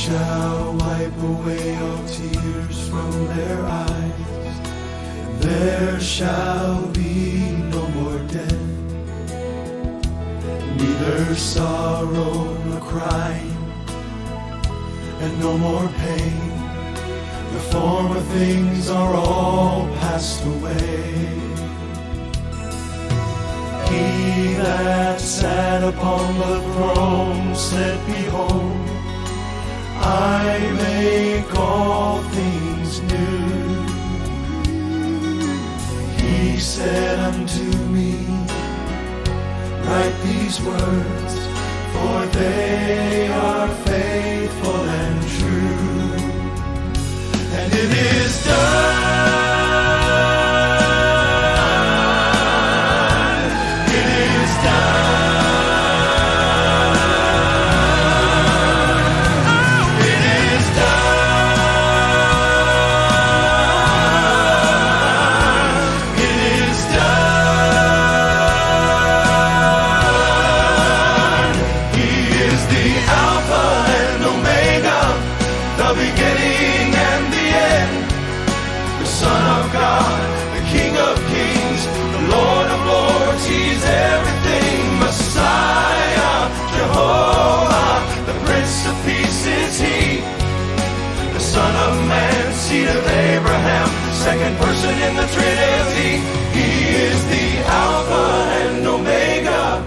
shall wipe away all tears from their eyes. There shall be no more death, neither sorrow nor crying, and no more pain. The former things are all passed away. He that sat upon the throne said, Behold, I make all things new. He said unto me, Write these words, for they are faithful and true. And it is done. Second person in the Trinity. He is the Alpha and Omega,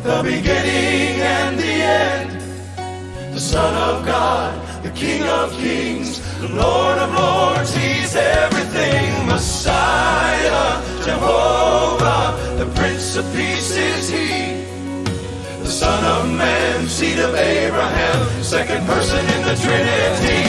the beginning and the end. The Son of God, the King of Kings, the Lord of Lords. He's everything. Messiah, Jehovah, the Prince of Peace is He. The Son of Man, seed of Abraham, second person in the Trinity.